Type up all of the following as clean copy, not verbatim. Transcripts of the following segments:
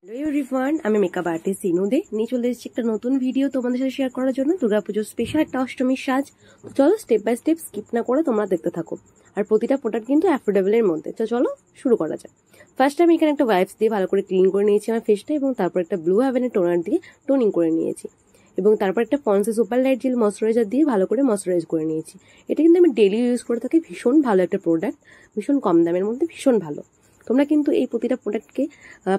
Hello everyone, আমি makeup artist Sinu দে নিয়ে চলে এসেছি একটা নতুন ভিডিও তোমাদের সাথে শেয়ার করার জন্য। দুর্গাপুজোর স্পেশাল একটা অষ্টমীর সাজ। তো চলো স্টেপ বাই স্টেপ স্কিপ না করে তোমরা দেখতে থাকো। আর প্রতিটা প্রোডাক্ট কিন্তু অ্যাফোর্ডেবলের মধ্যে। তো চলো শুরু করা যাক। ফার্স্ট আমি এখানে একটা ওয়াইপস দিয়ে ভালো করে ক্লিন করে নিয়েছি আমার ফেসটা, এবং তারপর একটা ব্লু হ্যাভেনের টোনার দিয়ে টোনিং করে নিয়েছি, এবং তারপর একটা পন্সে সুপার লাইট জেল ময়শ্চারাইজার দিয়ে ভালো করে ময়শ্চারাইজ করে নিয়েছি। এটা কিন্তু আমি ডেলি ইউজ করে থাকি। ভীষণ ভালো একটা প্রোডাক্ট, ভীষণ কম দামের মধ্যে ভীষণ ভালো। তোমরা কিন্তু এই প্রতিটা প্রোডাক্টকে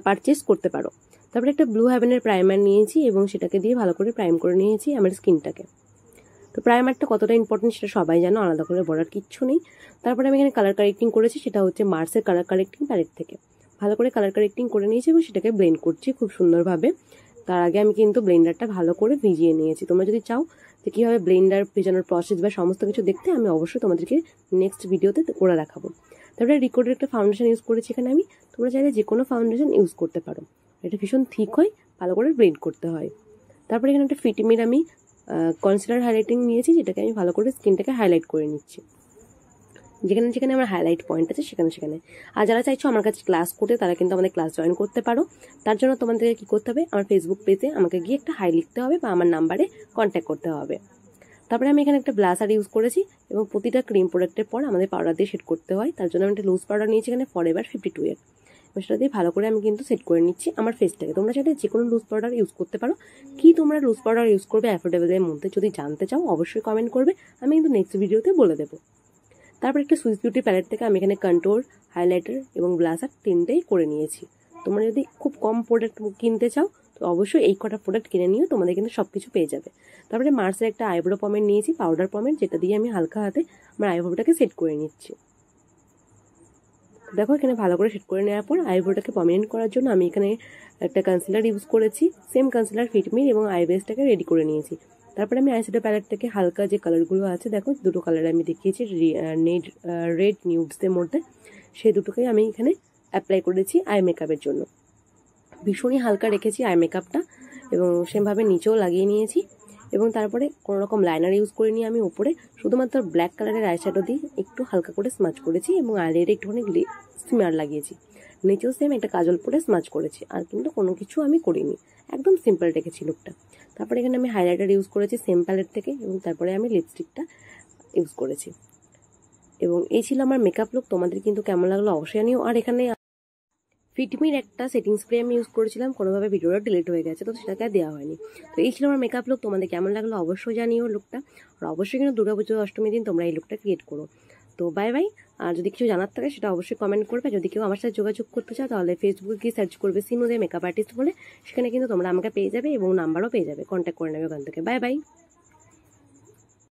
পারচেস করতে পারো। তারপরে একটা ব্লু হ্যাভেনের প্রাইমার নিয়েছি এবং সেটাকে দিয়ে ভালো করে প্রাইম করে নিয়েছি আমার স্কিনটাকে। তো প্রাইমারটা কতটা ইম্পর্টেন্ট সেটা সবাই জানো, আলাদা করে বলার কিচ্ছু নেই। তারপরে আমি এখানে কালার কারেক্টিং করেছি, সেটা হচ্ছে মার্সের কালার কারেক্টিং প্যালেট থেকে। ভালো করে কালার কারেক্টিং করে নিয়েছি এবং সেটাকে ব্লেন্ড করছি খুব সুন্দরভাবে। তার আগে আমি কিন্তু ব্লেন্ডারটা ভালো করে ভিজিয়ে নিয়েছি। তোমরা যদি চাও যে কীভাবে ব্লেন্ডার ভেজানোর প্রসেস বা সমস্ত কিছু দেখতে, আমি অবশ্যই তোমাদেরকে নেক্সট ভিডিওতে করে দেখাবো। তারপরে রিকোডের একটা ফাউন্ডেশন ইউজ করেছি এখানে আমি। তোমরা চাইলে যে কোনো ফাউন্ডেশন ইউজ করতে পারো। এটা ভীষণ থিক হয়, ভালো করে ব্লেন্ড করতে হয়। তারপরে এখানে একটা ফিটমির আমি কনসিলার হাইলাইটিং নিয়েছি, যেটাকে আমি ভালো করে স্কিনটাকে হাইলাইট করে নিচ্ছি, যেখানে যেখানে আমার হাইলাইট পয়েন্ট আছে সেখানে সেখানে। আর যারা চাইছো আমার কাছে ক্লাস করতে, তারা কিন্তু আমাদের ক্লাস জয়েন করতে পারো। তার জন্য তোমাদেরকে কী করতে হবে, আমার ফেসবুক পেজে আমাকে গিয়ে একটা হাই লিখতে হবে বা আমার নাম্বারে কন্ট্যাক্ট করতে হবে। তারপরে আমি এখানে একটা ব্লাসার ইউজ করেছি, এবং প্রতিটা ক্রিম প্রোডাক্টের পর আমাদের পাউডার দিয়ে সেট করতে হয়। তার জন্য আমি একটা লুজ পাউডার নিয়েছি এখানে ফরএভার 52 এর। সেটা দিয়ে ভালো করে আমি কিন্তু সেট করে নিচ্ছি আমার ফেসটাকে। তোমরা চাইলে যে কোনো লুজ পাউডার ইউজ করতে পারো। কি তোমরা লুজ পাউডার ইউজ করবে অ্যাফোর্ডেবলের মধ্যে যদি জানতে চাও, অবশ্যই কমেন্ট করবে, আমি কিন্তু নেক্সট ভিডিওতে বলে দেবো। তারপর একটা সুইস বিউটি প্যালেট থেকে আমি এখানে কন্ট্রোল, হাইলাইটার এবং ব্লাসার তিনটেই করে নিয়েছি। তোমরা যদি খুব কম প্রোডাক্ট কিনতে চাও, তো অবশ্যই এই কটা প্রোডাক্ট কিনে নিও, তোমাদের কিন্তু সব কিছু পেয়ে যাবে। তারপরে মার্সের একটা আইব্রো পমেন্ট নিয়েছি, পাউডার পমেন্ট, যেটা দিয়ে আমি হালকা হাতে আমার আইব্রোটাকে সেট করে নিচ্ছি। দেখো এখানে ভালো করে সেট করে নেওয়ার পর আইব্রোটাকে পার্মানেন্ট করার জন্য আমি এখানে একটা কনসিলার ইউজ করেছি, সেম কনসিলার ফিটমির, এবং আইব্রেসটাকে রেডি করে নিয়েছি। তারপরে আমি আইশ্যাডো প্যালেট থেকে হালকা যে কালারগুলো আছে, দেখো দুটো কালার আমি দেখিয়েছি, রেড নিউডসের মধ্যে, সেই দুটোকেই আমি এখানে অ্যাপ্লাই করেছি আই মেকআপের জন্য। ভীষণই হালকা রেখেছি আই মেকআপটা, এবং সেমভাবে নিচেও লাগিয়ে নিয়েছি। এবং তারপরে কোনো রকম লাইনার ইউজ করিনি আমি, উপরে শুধুমাত্র ব্ল্যাক কালারের আইশ্যাডো দিয়ে একটু হালকা করে স্মাচ করেছি, এবং আইলাইনারে একটুখানি স্মিয়ার লাগিয়েছি। নিচেও সেম একটা কাজল পরে স্মাচ করেছি, আর কিন্তু কোনো কিছু আমি করিনি, একদম সিম্পল রেখেছি লুকটা। তারপরে এখানে আমি হাইলাইটার ইউজ করেছি সেম প্যালেট থেকে, এবং তারপরে আমি লিপস্টিকটা ইউজ করেছি। এবং এই ছিল আমার মেকআপ লুক। তোমাদের কিন্তু কেমন লাগলো অবশ্যই জানিও। আর এখানে ফিটমির একটা সেটিং স্প্রে আমি ইউজ করেছিলাম, কোনোভাবে ভিডিওটা ডিলিট হয়ে গেছে, তো সেটাকে আর দেওয়া হয়নি। তো এই ছিল আমার মেকআপ লুক। তোমাদের কেমন লাগলো অবশ্যই জানিও লুকটা। আর অবশ্যই কিন্তু দুর্গাপুজো অষ্টমীর দিন তোমরা এই লুকটা ক্রিয়েট করো। তো বাই বাই। আর যদি কিছু জানার থাকে সেটা অবশ্যই কমেন্ট করবে। যদি কেউ আমার সাথে যোগাযোগ করতে চাও, তাহলে ফেসবুকে গিয়ে সার্চ করবে সিনু দে মেকআপ আর্টিস্ট বলে, সেখানে কিন্তু তোমরা আমাকে পেয়ে যাবে এবং নাম্বারও পেয়ে যাবে, কন্ট্যাক্ট করে নেবে ওখান থেকে। Bye bye.